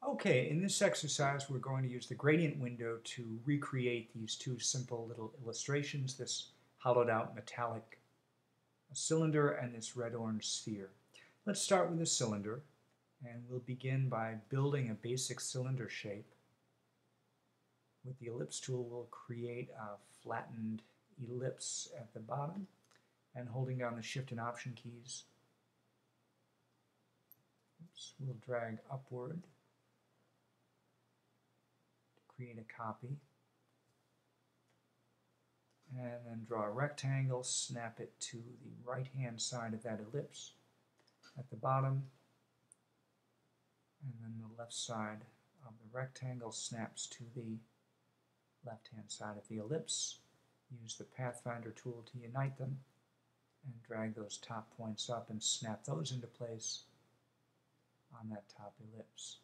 Okay, in this exercise we're going to use the gradient window to recreate these two simple little illustrations, this hollowed out metallic cylinder and this red-orange sphere. Let's start with the cylinder, and we'll begin by building a basic cylinder shape. With the ellipse tool we'll create a flattened ellipse at the bottom, and holding down the Shift and Option keys, we'll drag upward create a copy, and then draw a rectangle, snap it to the right hand side of that ellipse at the bottom, and then the left side of the rectangle snaps to the left hand side of the ellipse. Use the Pathfinder tool to unite them and drag those top points up and snap those into place on that top ellipse.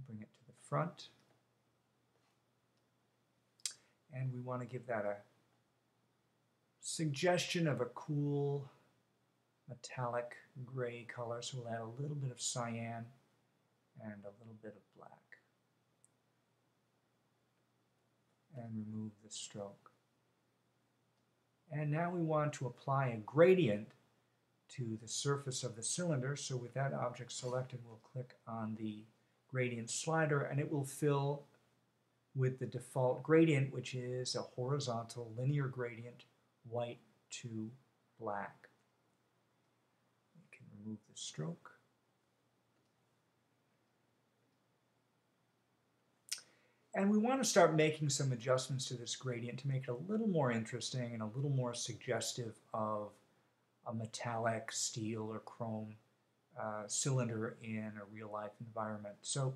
Bring it to the front, and we want to give that a suggestion of a cool metallic gray color, so we'll add a little bit of cyan and a little bit of black, and remove the stroke. And now we want to apply a gradient to the surface of the cylinder, so with that object selected we'll click on the gradient slider and it will fill with the default gradient, which is a horizontal linear gradient, white to black. We can remove the stroke. And we want to start making some adjustments to this gradient to make it a little more interesting and a little more suggestive of a metallic, steel, or chrome cylinder in a real-life environment. So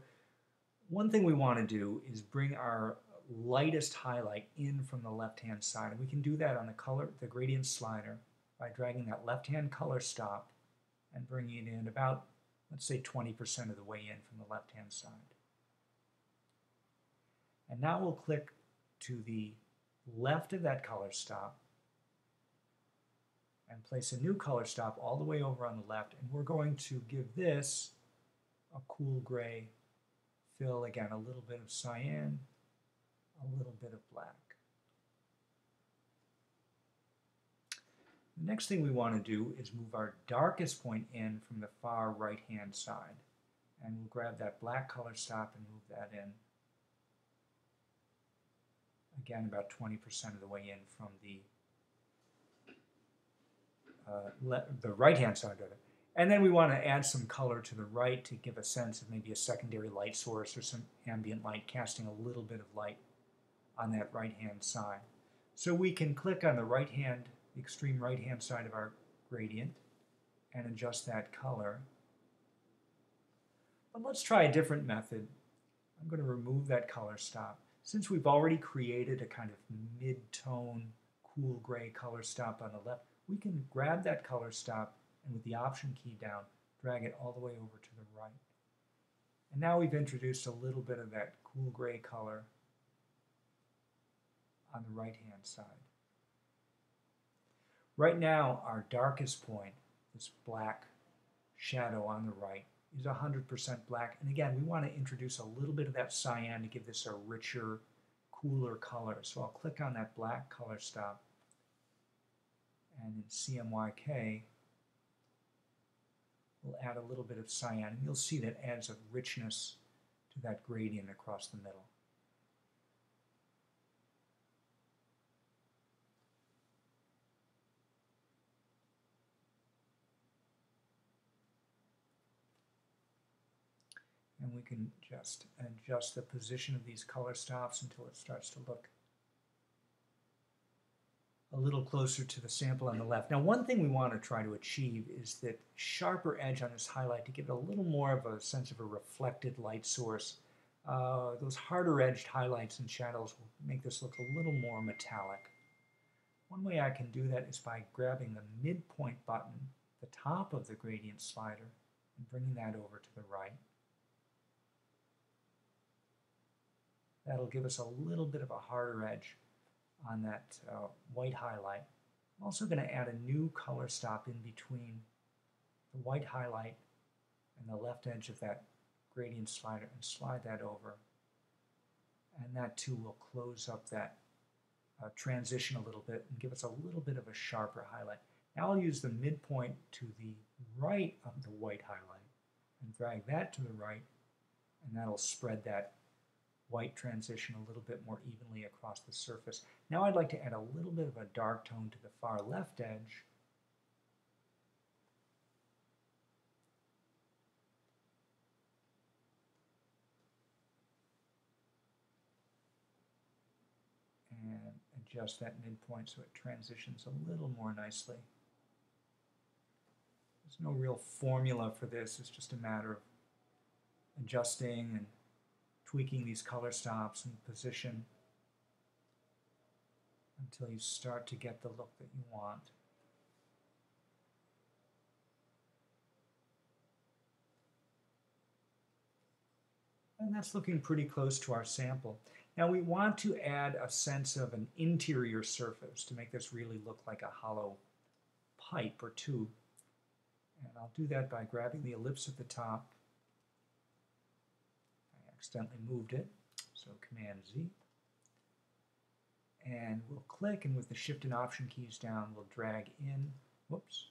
one thing we want to do is bring our lightest highlight in from the left-hand side. And we can do that on the gradient slider by dragging that left-hand color stop and bringing it in about, let's say, 20% of the way in from the left-hand side. And now we'll click to the left of that color stop and place a new color stop all the way over on the left, and we're going to give this a cool gray fill. Again, a little bit of cyan, a little bit of black. The next thing we want to do is move our darkest point in from the far right hand side, and we'll grab that black color stop and move that in. Again, about 20% of the way in from the right-hand side of it. And then we want to add some color to the right to give a sense of maybe a secondary light source or some ambient light, casting a little bit of light on that right-hand side. So we can click on the extreme right-hand side of our gradient and adjust that color. But let's try a different method. I'm going to remove that color stop. Since we've already created a kind of mid-tone cool gray color stop on the left, we can grab that color stop and with the Option key down, drag it all the way over to the right. And now we've introduced a little bit of that cool gray color on the right-hand side. Right now, our darkest point, this black shadow on the right, is 100% black. And again, we want to introduce a little bit of that cyan to give this a richer, cooler color. So I'll click on that black color stop, and in CMYK, we'll add a little bit of cyan, and you'll see that adds a richness to that gradient across the middle. And we can just adjust the position of these color stops until it starts to look a little closer to the sample on the left. Now, one thing we want to try to achieve is that sharper edge on this highlight to give it a little more of a sense of a reflected light source. Those harder edged highlights and shadows will make this look a little more metallic. One way I can do that is by grabbing the midpoint button, the top of the gradient slider, and bringing that over to the right. That'll give us a little bit of a harder edge on that white highlight. I'm also going to add a new color stop in between the white highlight and the left edge of that gradient slider and slide that over. And that too will close up that transition a little bit and give us a little bit of a sharper highlight. Now I'll use the midpoint to the right of the white highlight and drag that to the right, and that'll spread that white transition a little bit more evenly across the surface. Now I'd like to add a little bit of a dark tone to the far left edge. And adjust that midpoint so it transitions a little more nicely. There's no real formula for this. It's just a matter of adjusting and tweaking these color stops and position until you start to get the look that you want. And that's looking pretty close to our sample. Now we want to add a sense of an interior surface to make this really look like a hollow pipe or tube. And I'll do that by grabbing the ellipse at the top. I accidentally moved it, so Command Z. And we'll click, and with the Shift and Option keys down, we'll drag in, whoops.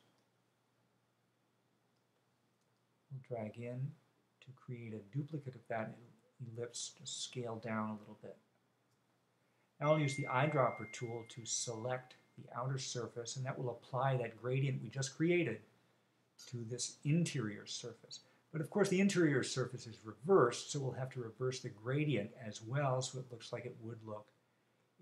We'll drag in to create a duplicate of that ellipse to scale down a little bit. Now I'll use the eyedropper tool to select the outer surface, and that will apply that gradient we just created to this interior surface. But of course the interior surface is reversed, so we'll have to reverse the gradient as well so it looks like it would look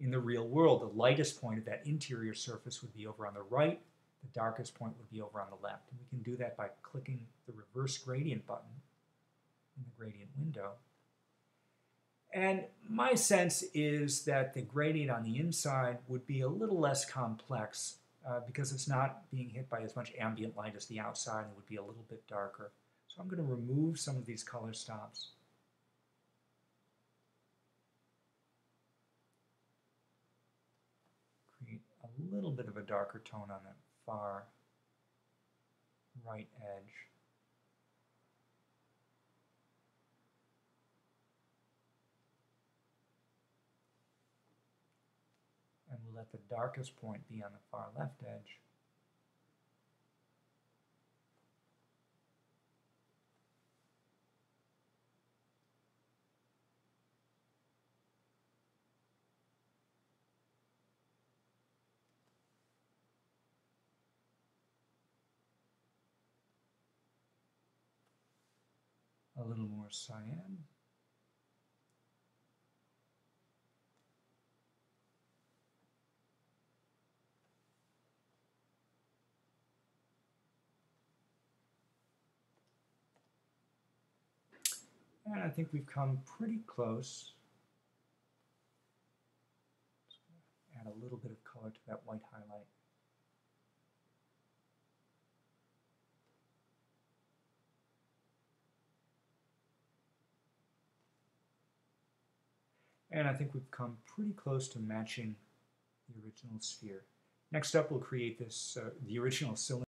in the real world. The lightest point of that interior surface would be over on the right, the darkest point would be over on the left. And we can do that by clicking the reverse gradient button in the gradient window. And my sense is that the gradient on the inside would be a little less complex because it's not being hit by as much ambient light as the outside, and it would be a little bit darker. So I'm going to remove some of these color stops. Create a little bit of a darker tone on that far right edge. And we'll let the darkest point be on the far left edge. A little more cyan. And I think we've come pretty close. Add a little bit of color to that white highlight. And I think we've come pretty close to matching the original sphere. Next up, we'll create this, the original cylinder.